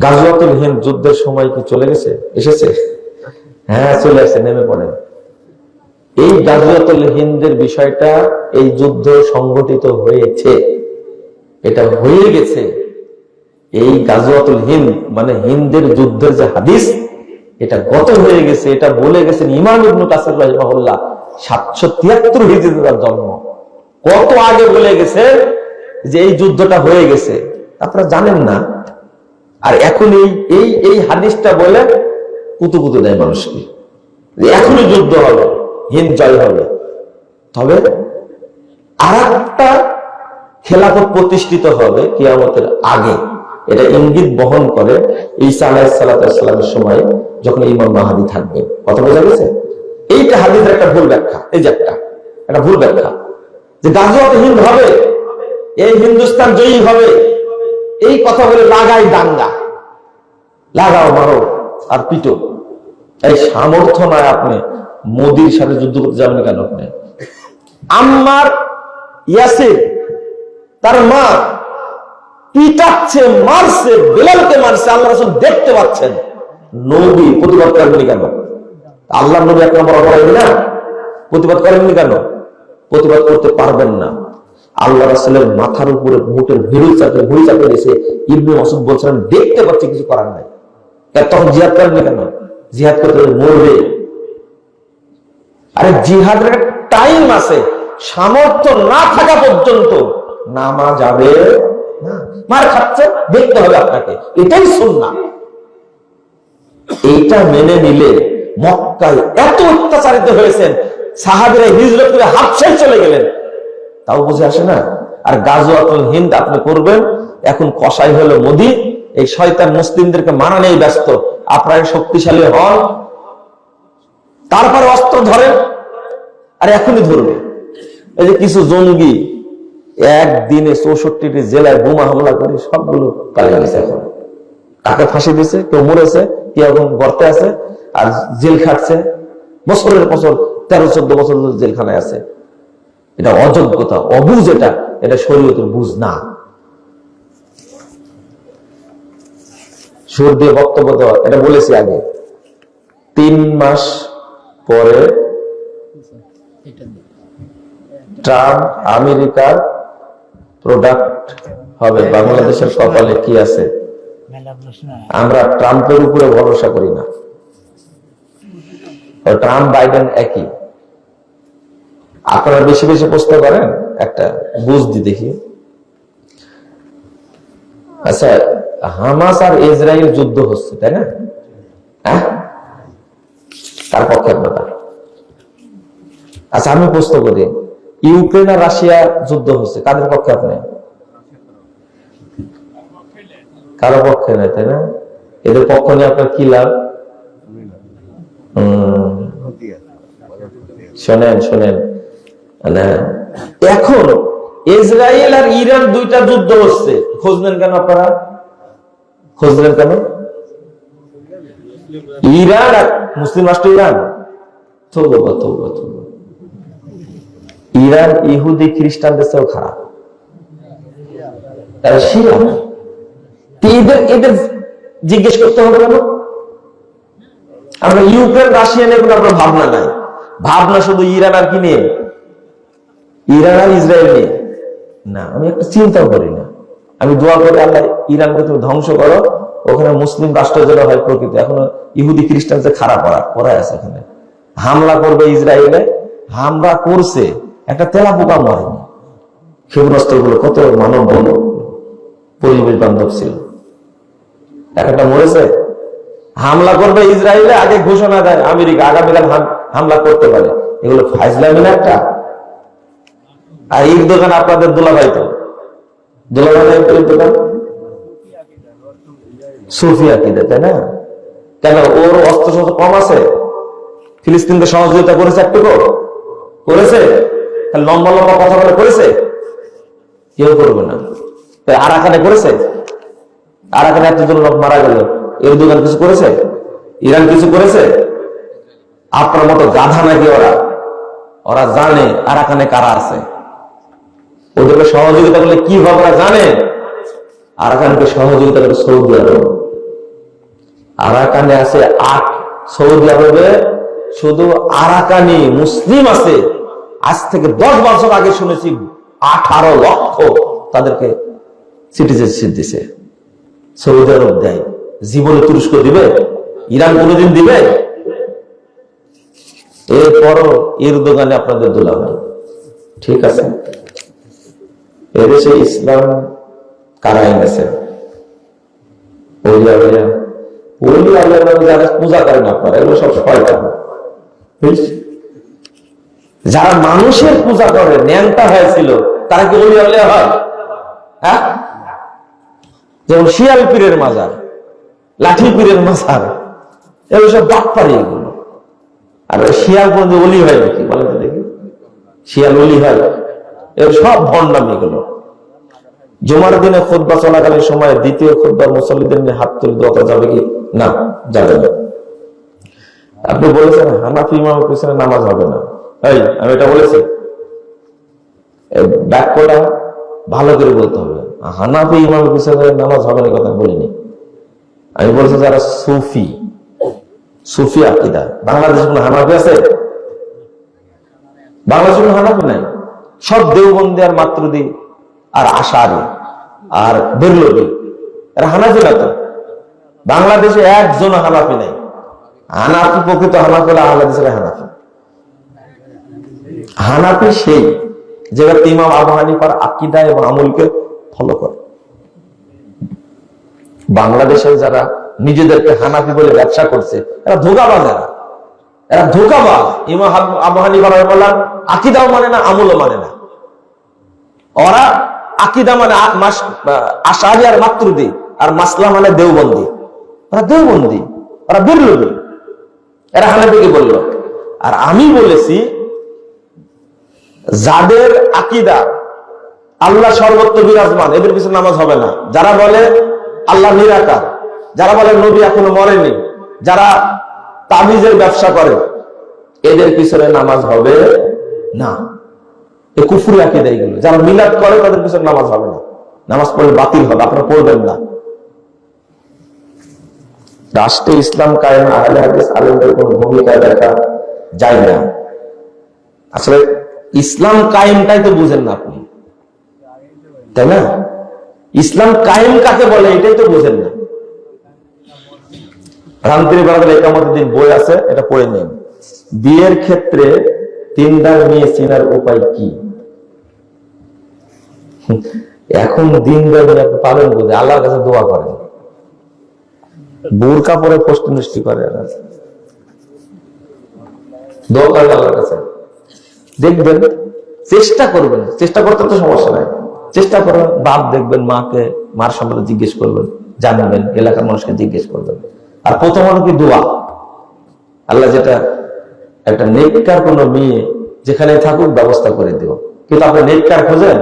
গাজওয়াতুল হিন্দ যুদ্ধের সময় কি চলে গেছে, এসেছে? হ্যাঁ, চলে আসছে, নেমে পড়েন। এই গাজওয়াতুল হিন্দের বিষয়টা, এই যুদ্ধ সংগঠিত হয়েছে, এটা হয়ে গেছে। এই গাজওয়াতুল হিন্দ মানে হিন্দের যুদ্ধের যে হাদিস, এটা গত হয়ে গেছে। এটা বলে গেছেন ইমাম ইবনে কাসির রাহিমাহুল্লাহ, 773 হিজরিতে তার জন্ম। কত আগে বলে গেছে যে এই যুদ্ধটা হয়ে গেছে, আপনারা জানেন না। আর এখন এই এই হাদিসটা বলে কুতুকুতু দেয় মানুষকে, এখনই যুদ্ধ হবে, হিন্দ জয় হবে। তবে আর একটা খেলাফত প্রতিষ্ঠিত হবে কিয়ামতের আগে, এটা ইঙ্গিত বহন করে ঈসা আলাইহিস সালামের সময় যখন ইমাম মাহদী থাকবে। কথা বোঝা গেছে? এইটা হাদিসের একটা ভুল ব্যাখ্যা। এই যে একটা ভুল ব্যাখ্যা যে গাজওয়াত হিন্দ হবে, এই হিন্দুস্তান জয়ী হবে, এই কথা বলে লাগাই দাঙ্গা, লাগাও মারো আর পিটো। এই সামর্থ্য নয়, আপনি মোদির সাথে যুদ্ধ করতে যাবেন কেন? আপনি আম্মার ইয়াসির তার মা পিটাচ্ছে, মারছে, বেলালকে মারছে, আল্লাহ রাসূল দেখতে পাচ্ছেন, নবী প্রতিবাদ করেননি কেন? আল্লাহ নবী এক নম্বর অপরাধী না? প্রতিবাদ করেননি কেন? প্রতিবাদ করতে পারবেন না। আল্লাহ রাসূলের মাথার উপরে মুটের ভুঁড়ি চাপে দিয়েছে। ইবনে মাসউদ বলছেন দেখতে পাচ্ছি, কিছু করার নাই। তখন জিহাদ করেননি কেন? জিহাদ করতে মরবে। আরে জিহাদের টাইম আছে, সামর্থ্য না থাকা পর্যন্ত নামা যাবে না। মার খাচ্ছে, দেখতে হবে আপনাকে, এটাই সুন্নাহ। এইটা মেনে নিলে মক্কায় এত অত্যাচারিত হয়েছেন, সাহাবীরা হিজরত করে হাবশায় চলে গেলেন, তাও বুঝে আসে না। আর গাজওয়াতুল হিন্দ আপনি করবেন, এখন কসাই হলো মোদি, এই শয়তান মুসলিমদেরকে মারা নেই ব্যস্ত। আপনারা শক্তিশালী হন, তারপরে অস্ত্র ধরেন। আর এখনই ধরবে। এই যে কিছু জঙ্গি একদিনে 64টি জেলায় বোমা হামলা করে সবগুলো পালিয়ে গেছে। এখন কাকে ফাঁসি দিছে, কেউ মরেছে, কেউ এখন গর্তে আছে আর জেল খাটছে বছরের বছর, 13-14 বছর জেলখানায় আছে। এটা অযোগ্যতা, অবুঝ। এটা শরীয়তের বুঝ না। সুর দিয়ে বক্তব্য দেওয়া, এটা বলেছি আগে। 3 মাস পরে ট্রাম্প আমেরিকার প্রোডাক্ট হবে। বাংলাদেশের কপালে কি আছে? আমরা ট্রাম্পের উপরে ভরসা করি না। ট্রাম্প বাইডেন একই। আপনারা বেশি বেশি প্রশ্ন করেন, একটা বুঝ দি দেখি। আচ্ছা, হামাস আর ইসরায়েল যুদ্ধ হচ্ছে, তাই না? হ্যাঁ, তার পক্ষে আপনারা? আচ্ছা, আমি প্রশ্ন করি, ইউক্রেন আর রাশিয়া যুদ্ধ হচ্ছে, কাদের পক্ষে আপনি? কারো পক্ষে নাই, তাই না? এদের পক্ষ নিয়ে আপনার কি লাভ? শোনেন, এখন ইসরায়েল আর ইরান দুইটা যুদ্ধ হচ্ছে, খুঁজলেন কেন আপনারা? খুঁজলেন কেন? ইরান আর মুসলিম রাষ্ট্র ইরান, ইরান ইহুদি খ্রিস্টানদের চেয়েও খারাপ। এদের জিজ্ঞেস করতে হবে কেন? আমরা ইউক্রেন রাশিয়া নিয়ে আপনার ভাবনা নাই। ভাবনা শুধু ইরান আর কি নিয়ে? ইরান আর ইসরায়েল নিয়ে না। আমি একটা চিন্তাও করি না। আমি দোয়া করি, আল্লাহ ইরানকে তুমি ধ্বংস করো, ওখানে মুসলিম রাষ্ট্র যেন হয় প্রকৃত। এখনো ইহুদি খ্রিস্টান যে খারাপ ওরাই আছে ওখানে। হামলা করবে ইসরায়েলে, হামলা করছে, একটা তেলা পোকা মরেনি। ক্ষেপণাস্ত্র গুলো কত মানব বন্ধ, পরিবেশ বান্ধব ছিল, একটা মরেছে। হামলা করবে ইসরায়েলে, আগে ঘোষণা দেয় আমেরিকা আগামীকাল হামলা করতে পারে। এগুলো ফাইজলামি না একটা? আর ঈদ দোকান আপনাদের দুলাভাই, তো দুলাভাই দোকান সুফিয়া কি দেয়, তাই না? কেন, ওর অস্ত্র শস্ত্র কম আছে? ফিলিস্তিনকে সহযোগিতা করেছে, একটুকু করেছে? লম্বা লম্বা কথা বলে করেছে? কেউ করবে না। আরাকানে করেছে? আরাকানে এতজন লোক মারা গেল, এর দোকান কিছু করেছে? ইরান কিছু করেছে? আপনার মতো গাধা নাকি ওরা? ওরা জানে আরাকানে কারা আছে। ওদেরকে সহযোগিতা করলে কি হবে ওরা জানে। আরাকানকে সহযোগিতা করে সৌদি আরব, আরাকানে আছে 8। সৌদি আরবে শুধু আরাকানি মুসলিম আছে, আজ থেকে 10 বছর আগে শুনেছি 18 লক্ষ তাদেরকে সিটিজেনশিপ দিছে। সৌদি আরব দেয়, জীবনে তুরস্ক দিবে? ইরান কোনোদিন দিবে? এরপরও এরদোগানে আপনাদের দুলাভাই। ঠিক আছে, এদেশে ইসলাম কারা এনেছে? যারা পূজা করেন আপনারা, এগুলো সব শয়তান। যারা মানুষের পূজা করে ন্যাংটা হয়েছিল, তারা কি ওলি আউলিয়া হয়? হ্যাঁ, যেমন শিয়াল পীরের মাজার, লাঠি পীরের মাজার, এগুলো সব বাটপারি এগুলো। আর শিয়াল পর্যন্ত ওলি হয় নাকি বলেন তো দেখি? শিয়াল ওলি হয়? এর সব ভণ্ডামি এগুলো। জুমার দিনে খুতবা চলাকালীন সময় দ্বিতীয় খুতবার মুসল্লিদের নিয়ে হাত তুলে দোয়া করা যাবে কি? না, যাবে না। আপনি বলেছেন হানাফি ইমামের পিছনে নামাজ হবে না। এই আমি এটা বলেছি? বাক্যটা ভালো করে বলতে হবে। হানাফি ইমামের পিছনে নামাজ হবে না কথা বলিনি। আমি বলছি যারা সুফি, সুফি আকীদা। বাংলাদেশে কোনো হানাফি আছে? বাংলাদেশে কোনো হানাফি নাই। সব দেওবন্দি আর মাতরুদি আর আশারি আর বেরলভি, এরা হানাফি না তো। বাংলাদেশে একজন হানাফি নাই। হানাফি প্রকৃত হানাফি হলো বাংলাদেশের হানাফি। হানাফি সেই যে ব্যক্তি ইমাম আবু হানিফার আকীদা এবং আমলকে ফলো করে। বাংলাদেশে যারা নিজেদেরকে হানাফি বলে ব্যবসা করছে, এরা ধোঁকাবাজ। এরা ধোঁকাবাজ। ইমাম আবু হানিফা রাহিমাহুল্লাহ আকীদাও মানে না, আমলও মানে না। ওরা আকীদা মানে আশআরী আর মাতুরিদি, আর মাসলা মানে দেওবন্দি। ওরা দেওবন্দি, ওরা বেরলভী, এরা হানাফিকে বলল। আর আমি বলেছি যাদের আকীদা আল্লাহ সর্বত্র বিরাজমান, এদের পিছনে নামাজ হবে না। যারা বলে আল্লাহ নিরাকার, যারা বলে নবী এখনো মরেনি, যারা তাবিজের ব্যবসা করে, এদের পিছনে নামাজ হবে না। এই কুফরি আকীদা এগুলো। যারা মিলাদ করে তাদের পিছনে নামাজ হবে না। নামাজ পড়লে বাতিল হবে, আপনারা পড়বেন না। রাষ্ট্রে ইসলাম কায়েম আহলে হাদিস আলেমদের কোন ভূমিকা দেখা যায় না। আসলে ইসলাম কায়েমটাই তো বুঝেন না আপনি, তাই না? ইসলাম কায়েম কাকে বলে এটাই তো বুঝেন না। রামতির বাংলার একামতের দিন বই আছে, এটা পড়ে নিন। বিয়ের ক্ষেত্রে দিনদার মেয়ে চেনার উপায় কি? এখন দিনদার মেয়ে আপনি পাবেন বুঝে, আল্লাহর কাছে দোয়া করেন। বোরকা পরে প্রশ্ন মিষ্টি করে দোয়া করেন আল্লাহর কাছে, দেখবেন। চেষ্টা করবেন, চেষ্টা করতে তো সমস্যা নাই। চেষ্টা করবেন, বাপ দেখবেন, মাকে, মার সম্পর্কে জিজ্ঞেস করবেন, জানবেন, এলাকার মানুষকে জিজ্ঞেস করবেন। আর প্রথম হলো কি দোয়া। আল্লাহ যেটা একটা নেককার কোন মেয়ে যেখানে থাকুক ব্যবস্থা করে দিও। কিন্তু আপনি নেককার খোঁজেন,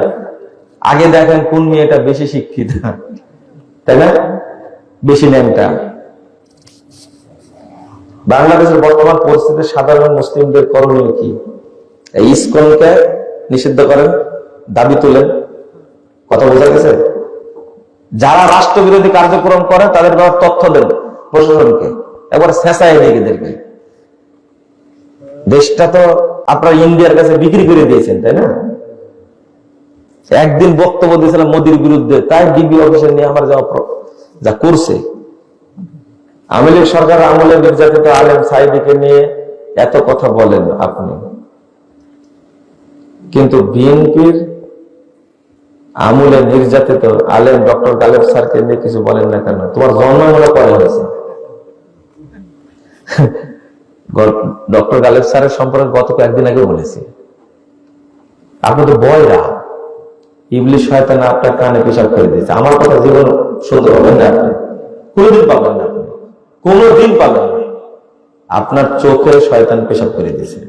আগে দেখেন কোন মেয়েটা বেশি শিক্ষিত, তাই না? বেশি ন্যাংটা। বাংলাদেশের বর্তমান পরিস্থিতিতে সাধারণ মুসলিমদের করণীয় কি? এই ইসকনকে নিষিদ্ধ করেন, দাবি তুলেন। কথা বোঝা গেছে? যারা রাষ্ট্রবিরোধী কার্যক্রম করে তাদের ব্যাপারে তথ্য দেন প্রশাসনকে, একবার শেষায় এদেরকে। দেশটা তো আপনারা ইন্ডিয়ার কাছে বিক্রি করে দিয়েছেন, তাই না? একদিন বক্তব্য দিয়েছিলাম মোদির বিরুদ্ধে, তাই ডিবি অফিসে নিয়ে আমার যা করছে। আওয়ামী লীগ সরকার আমলে নির্যাতিত আলেম সাইদিকে নিয়ে এত কথা বলেন আপনি, কিন্তু বিএনপির আমলে নির্যাতিত আলেম ডক্টর গালেব স্যারকে নিয়ে কিছু বলেন না কেন? তোমার জন্ম মনে পরে হয়েছে। ডক্টর গালেব স্যারের সম্পর্কে গত কয়েকদিন আগে বলেছি, আপনি তো বয়রা, ইবলিশ শয়তান আপনার কানে পেশাব করে দিয়েছে। আমার কথা জীবন সহ্য হবেন না, আপনি কোনোদিন পাবেন না, আপনি কোনোদিন পাবেন না। আপনার চোখে শয়তান পেশাব করে দিয়েছে,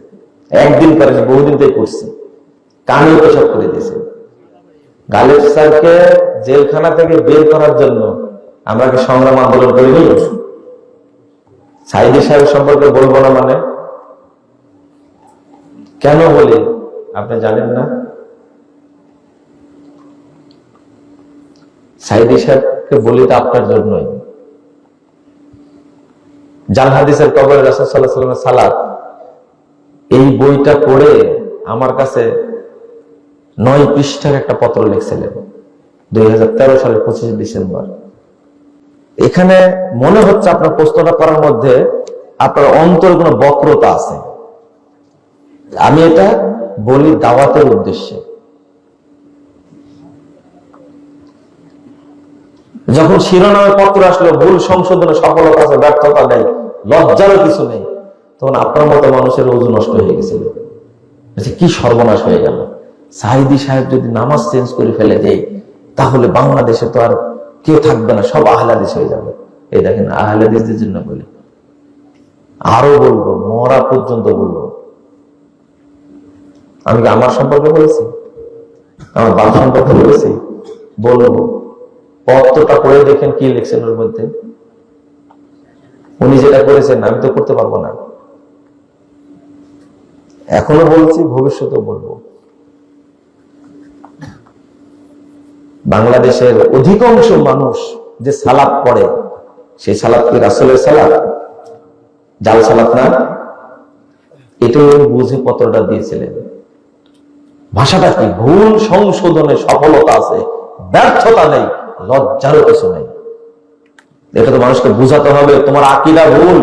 একদিন করে, বহুদিন থেকে করছে, কানে পেশাব করে দিয়েছে। গালেব স্যারকে জেলখানা থেকে বের করার জন্য আমরা কি সংগ্রাম আন্দোলন করিনি? সাইদি সাহেব সম্পর্কে বলবো না মানে কেন বলি আপনি জানেন না? সাইদি সাহেবকে বলি তো আপনার জন্যই। জাল হাদিসের কবরে রাসূল সাল্লাল্লাহু আলাইহি ওয়াসাল্লামের সালাত, এই বইটা পড়ে আমার কাছে 9 পৃষ্ঠার একটা পত্র লিখছিলেন 2013 সালের 25 ডিসেম্বর। এখানে মনে হচ্ছে আপনার প্রশ্নটা করার মধ্যে আপনার অন্তরে কোনো বক্রতা আছে। আমি এটা বলি দাওয়াতের উদ্দেশ্যে। যখন শিরোনামে পত্র আসলো ভুল সংশোধনে সফলতা আছে, ব্যর্থতা নেই, লজ্জারও কিছু নেই, তখন আপনার মতো মানুষের ওযু নষ্ট হয়ে গেছিল। কি সর্বনাশ হয়ে গেল, সাঈদী সাহেব যদি নামাজ চেঞ্জ করে ফেলে দেয় তাহলে বাংলাদেশে তো আর কেউ থাকবে না, সব আহলে হাদিস হয়ে যাবে। এই দেখেন, আহলে হাদিসদের জন্য বলি, আরো বলবো, মরা পর্যন্ত বলবো। আমি কি আমার সম্পর্কে বলেছি, আমার বাপ সম্পর্কে বলেছি? বলবো। পত্রটা পড়ে দেখেন কি লিখছেন ওর মধ্যে। উনি যেটা করেছেন আমি তো করতে পারবো না, এখনো বলছি, ভবিষ্যতেও বলবো। বাংলাদেশের অধিকাংশ মানুষ যে সালাত পড়ে, সেই সালাত কি রাসূলের সালাত? জাল সালাত না? এটাই বুঝে পত্রটা দিয়েছিলেন। ভাষাটা কি? ভুল সংশোধনে সফলতা আছে, ব্যর্থতা নেই, লজ্জারও কিছু নেই। এটা তো মানুষকে বুঝাতে হবে। তোমার আকীদা ভুল,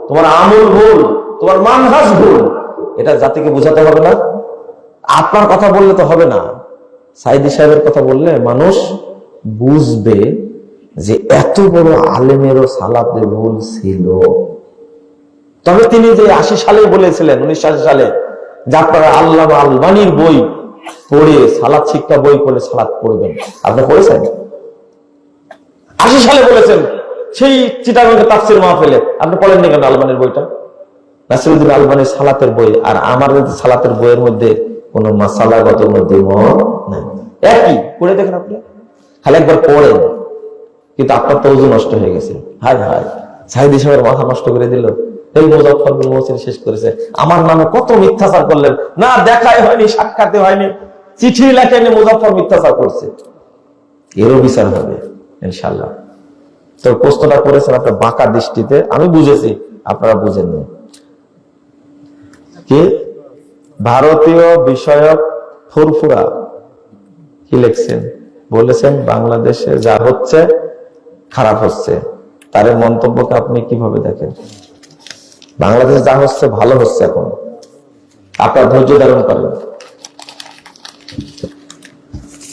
তোমার আমল ভুল, তোমার মানহাজ ভুল, এটা জাতিকে বুঝাতে হবে না? আপনার কথা বললে তো হবে না। সাঈদী সাহেবের কথা বললে মানুষ বুঝবে যে এত বড় আলেমেরও সালাতে ভুল ছিল। তবে তিনি যে 80 সালে বলেছিলেন, 1980 সালে, যে আপনারা আল্লামা আলবানীর বই পড়ে, সালাত শিক্ষা বই পড়ে সালাত পড়বেন। আপনি পড়েছেন? 80 সালে বলেছেন, সেই চিটাগংয়ের তাফসীর মাহফিলে। আপনি পড়েননি কেন আলবানীর বইটা? নাসিরউদ্দিন আলবানীর সালাতের বই আর আমার সালাতের বইয়ের মধ্যে কোনো মাসালাগত দ্বিমত নাই, একই। পড়ে দেখেন আপনি, খালি একবার পড়েন। কিন্তু আপনার তো ওযু নষ্ট হয়ে গেছে। হায় হায়, সাঈদী সাহেবের মাথা নষ্ট করে দিল। এই মুজাফফর বিন মুহসিন শেষ করেছে। আমার নামে কত মিথ্যাচার করলেন, না দেখাই হয়নি, সাক্ষাতে হয়নি, চিঠি লেখেনি, মুজাফফর মিথ্যাচার করছে। এরও বিচার হবে ইনশাআল্লাহ। তো প্রশ্নটা করেছেন আপনার বাঁকা দৃষ্টিতে, আমি বুঝেছি, আপনারা বুঝেননি। কি ভারতীয় বিষয়ক ফুরফুরা কি লিখছেন? বলেছেন বাংলাদেশে যা হচ্ছে খারাপ হচ্ছে। তার মন্তব্যকে আপনি কিভাবে দেখেন? বাংলাদেশে যা হচ্ছে ভালো হচ্ছে এখন। আপনারা ধৈর্য ধারণ করেন,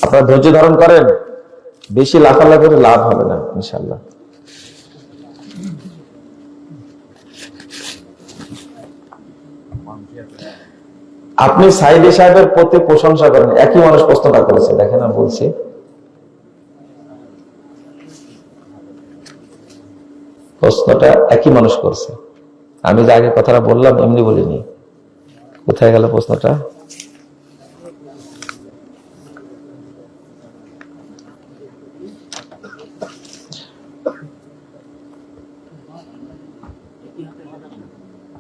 আপনারা ধৈর্য ধারণ করেন। বেশি লাফালাফি করে লাভ হবে না ইনশাআল্লাহ। আপনি সাঈদী সাহেবের প্রতি প্রশংসা করেন, একই মানুষ প্রশ্নটা করেছে, দেখেন আমি বলছি। প্রশ্নটা একই মানুষ করছে। আমি যে আগে কথাটা বললাম এমনি বলিনি। কোথায় গেল প্রশ্নটা?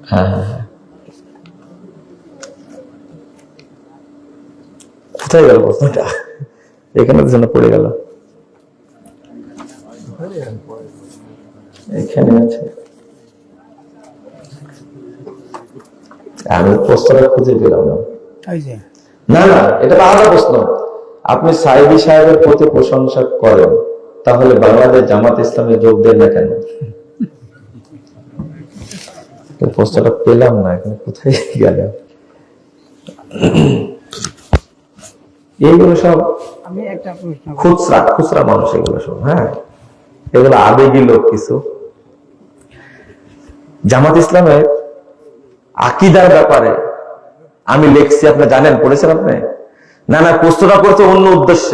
হ্যাঁ হ্যাঁ হ্যাঁ, কোথায় গেল প্রশ্নটা? এখানে যেন পড়ে গেল, এখানে আছে। আমি প্রশ্নটা খুঁজে পেলাম না। না না, এটা আলাদা প্রশ্ন। আপনি সাঈদী সাহেবের প্রতি প্রশংসা করেন, তাহলে বাংলাদেশ জামাত ইসলামে যোগ দেন না কেন? প্রশ্নটা পেলাম না, এখানে কোথায় গেল? এইগুলো সব খুচরা খুচরা মানুষ, এগুলো সব। হ্যাঁ, এগুলো আবেগী লোক কিছু। জামাত ইসলামের আকীদার ব্যাপারে আমি লিখছি, আপনি জানেন, পড়েছেন আপনি? না না, প্রশ্নটা করছে অন্য উদ্দেশ্য।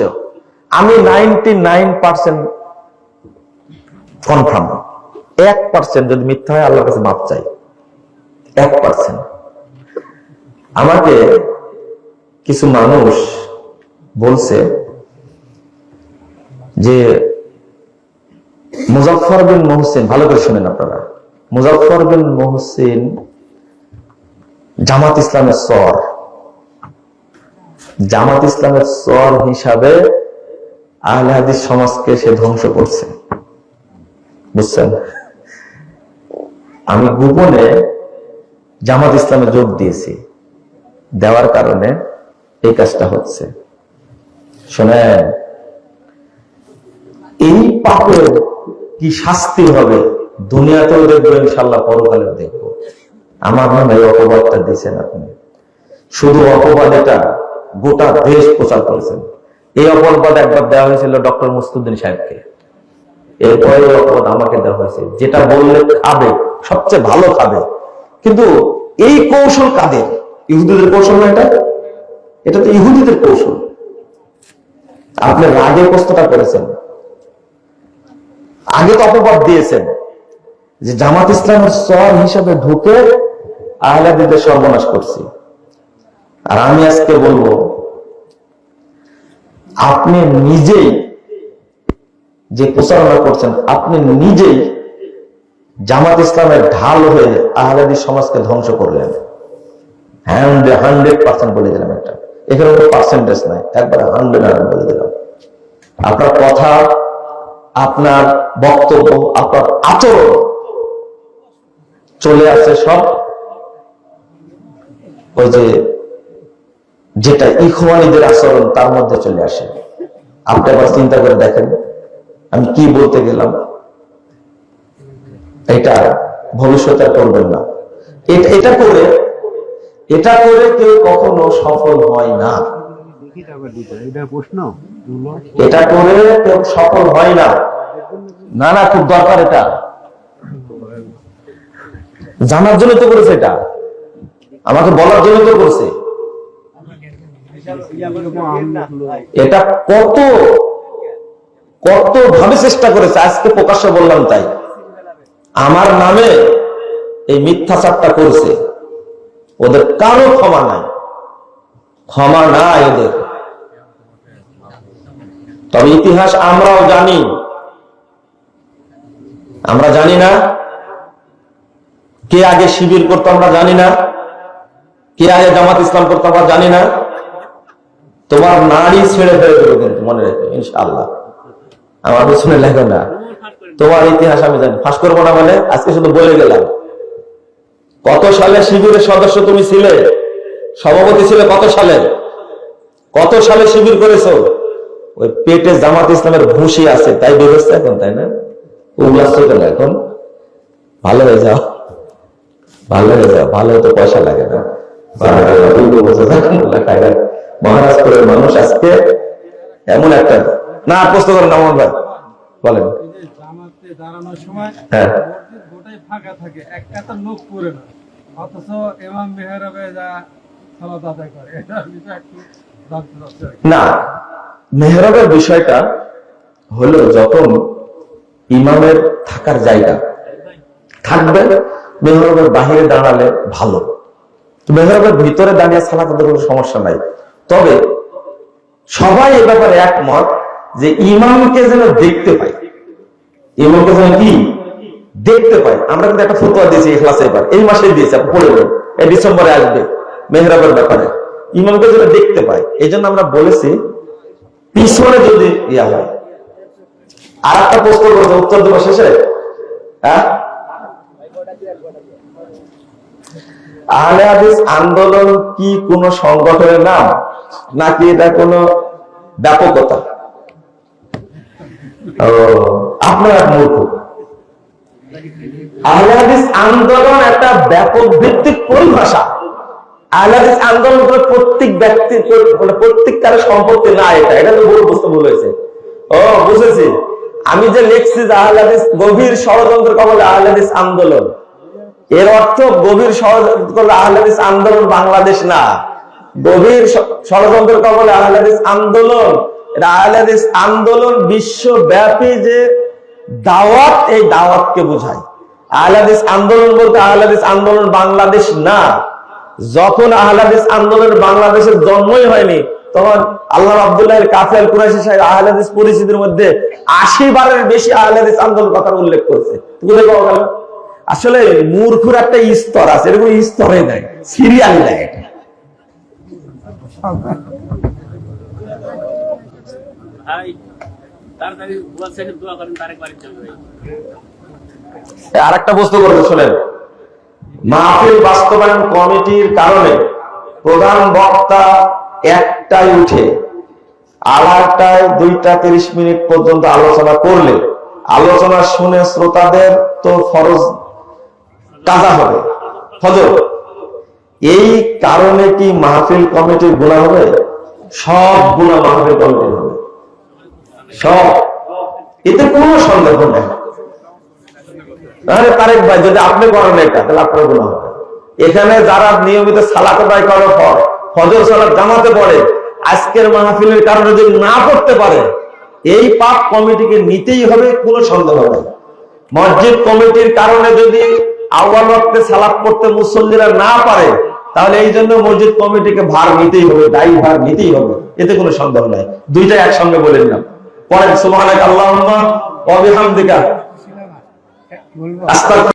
আমি 99% কনফার্ম। 1% যদি মিথ্যা হয় আল্লাহর কাছে মাপ চাই। 1%। আমাকে কিছু মানুষ বলছে যে মুজাফফর বিন মুহসিন, ভালো করে শুনেন আপনারা, মুজাফফর বিন মুহসিন জামাত ইসলামের সর, জামাত ইসলামের সর হিসাবে আহলে হাদিস সমাজকে সে ধ্বংস করছে। বুঝছেন? আমি গোপনে জামাত ইসলামে যোগ দিয়েছি, দেওয়ার কারণে এই কাজটা হচ্ছে। শোনেন, এই পাপের কি শাস্তি হবে দুনিয়াতেও দেখবো, ইনশাল্লাহ পরকালেও দেখবো। আমার মনে হয় অপবাদটা দিয়েছেন আপনি। শুধু অপবাদ এটা গোটা দেশ প্রচার করেছেন। এই অপবাদ একবার দেওয়া হয়েছিল ডক্টর মুস্তুদ্দিন সাহেবকে, এরপরে অপবাদ আমাকে দেওয়া হয়েছে। যেটা বললে খাবে, সবচেয়ে ভালো খাবে, কিন্তু এই কৌশল কাদের? ইহুদিদের কৌশল না এটা? এটা তো ইহুদিদের কৌশল। আপনি রাগে প্রশ্নটা করেছেন, আগে তো অপবাদ দিয়েছেন যে জামাত ইসলামের সর হিসাবে ঢুকে আহলাদিদের সর্বনাশ করছি। আর আমি আজকে বলবো, আপনি নিজেই যে প্রচারণা করছেন, আপনি নিজেই জামাত ইসলামের ঢাল হয়ে আহলাদি সমাজকে ধ্বংস করলেন। 100% বলে দিলাম, একটা এখানে কোনো পার্সেন্টেজ নাই, একবার 100 বলে দিলাম। আপনার কথা, আপনার বক্তব্য, আপনার আচরণ চলে আসে সব ওই যে যেটা ইখওয়ানীদের আচরণ তার মধ্যে চলে আসে। আপনি আবার চিন্তা করে দেখেন আমি কি বলতে গেলাম, এটা ভবিষ্যতে করবেন না। এটা করে কেউ কখনো সফল হয় না। এটা করে কেউ সফল হয় না। না না, খুব দরকার, এটা জানার জন্য তো করেছে, এটা আমাকে বলার জন্য তো করছে। এটা কত ভাবে চেষ্টা করেছে, আজকে প্রকাশ্যে বললাম তাই। আমার নামে এই মিথ্যাচারটা করেছে, ওদের কারো ক্ষমা নাই, ক্ষমা নাই ওদের। তবে ইতিহাস আমরাও জানি, আমরা জানি না কে আগে শিবির করতো, আমরা জানি না কে আগে জামাত ইসলাম করতো, আমরা জানি না। তোমার নাড়ি ছেড়ে ফেলে দেবো কিন্তু, মনে রেখো ইনশাআল্লাহ। আমার পিছনে লেখো না, তোমার ইতিহাস আমি জানি। ফাঁস করবো না মানে আজকে শুধু বলে গেলাম। কত সালে শিবিরের সদস্য তুমি ছিলে, সভাপতি ছিলে? কত সালে শিবির করেছো? ওই পেটে জামাত ইসলামের ভুসি আছে, তাই বেরোচ্ছে এখন, তাই না? উল্লাস কেন এখন? ভালো হয়ে যাও, ভালো হতে পয়সা লাগে না। মহারাষ্ট্রের মানুষ আজকে এমন একটা না প্রশ্ন করেন, আমার ভাই বলেন। দাঁড়ানোর সময় গোটাই ফাঁকা থাকে, একটা তো লোক পড়ে না, অথচ ইমাম মেহরাবে যা সালাত আদায় করে। এটার বিষয় একটু জানতে চাচ্ছি। না, মেহরাবের বিষয়টা হলো যখন ইমামের থাকার জায়গা থাকবে, মেহরাবের বাহিরে দাঁড়ালে ভালো, মেহরাবের ভিতরে দাঁড়িয়ে সালাত আদায়ের কোনো সমস্যা নাই। তবে সবাই এ ব্যাপারে একমত যে ইমামকে যেন দেখতে পাই, ইমামকে যেন কি দেখতে পাই। আমরা কিন্তু একটা ফতোয়া দিয়েছি ইখলাসে, এবার এই মাসে দিয়েছি, আপনি পড়ে নেন, এই ডিসেম্বরে আসবে মেহরাবের ব্যাপারে, ইমামকে যেন দেখতে পাই। এই জন্য আমরা বলেছি পিছনে যদি ইয়া হয়। আর একটা প্রশ্ন করছে, উত্তর দেবো শেষে। হ্যাঁ, আহলে হাদিস আন্দোলন কি কোন সংগঠনের নাম, নাকি এটা কোন ব্যাপকতা? আপনার এক মূর্খ। আহলে হাদিস আন্দোলন একটা ব্যাপক ভিত্তিক পরিভাষা। আহলে হাদিস আন্দোলন করে প্রত্যেক ব্যক্তি, প্রত্যেক কারো সম্পত্তি না, এটা তো ভুল বুঝতে ভুল হয়েছে। বুঝেছি, আমি যে লিখছি যে আহলে হাদিস গভীর ষড়যন্ত্র কবলে আহলে হাদিস আন্দোলন, এর অর্থ গভীর ষড়যন্ত্র করলে আহলে হাদিস আন্দোলন বাংলাদেশ না, গভীর ষড়যন্ত্র কবলে আহলে হাদিস আন্দোলন, এটা আহলে হাদিস আন্দোলন বিশ্বব্যাপী যে দাওয়াত, এই দাওয়াতকে বোঝায়। আহলে হাদিস আন্দোলন বলতে আহলে হাদিস আন্দোলন বাংলাদেশ না। যখন আহলে হাদিস আন্দোলন বাংলাদেশের জন্মই হয়নি, তখন আল্লাহ আব্দুল্লাহ কাফের কুরাইশি সাহেব আহলে হাদিস পরিচিতির মধ্যে 80 বারের বেশি আহলে হাদিস আন্দোলন কথার উল্লেখ করেছে। আসলে মূর্খুর একটা স্তর আছে, এরকম স্তরে দেয়, সিরিয়ালি দেয়। আর একটা বস্তু করবে, শোনেন, মাহফিল বাস্তবায়ন কমিটির কারণে প্রধান বক্তা একটাই উঠে 8টায় 2:30 পর্যন্ত আলোচনা করলে আলোচনা শুনে শ্রোতাদের তো ফরজ কাজা হবে, ফজর। এই কারণে কি মাহফিল কমিটির গুনাহ হবে? সব গুনাহ মাহফিল কমিটির হবে, সব, এতে কোনো সন্দেহ নেই। তাহলে তারেক ভাই যদি আপনি করেন এটা, তাহলে আপনার গুনাহ হবে। এখানে যারা নিয়মিত সালাত আদায় করার পর ফজর সালাত জামাতে পড়ে, আজকের মাহফিলের কারণে যদি না পড়তে পারে, এই পাপ কমিটিকে নিতেই হবে, কোনো সন্দেহ নেই। মসজিদ কমিটির কারণে যদি আউয়াল ওয়াক্তে সালাত পড়তে মুসল্লিরা না পারে, তাহলে এই জন্য মসজিদ কমিটিকে ভার নিতেই হবে, দায়ী ভার নিতেই হবে, এতে কোনো সন্দেহ নাই। দুইটা একসঙ্গে বলে দিলাম। পরেন সুবহানাক আল্লাহুম্মা ওয়া বিহামদিকা আস্তাগফিরুকা।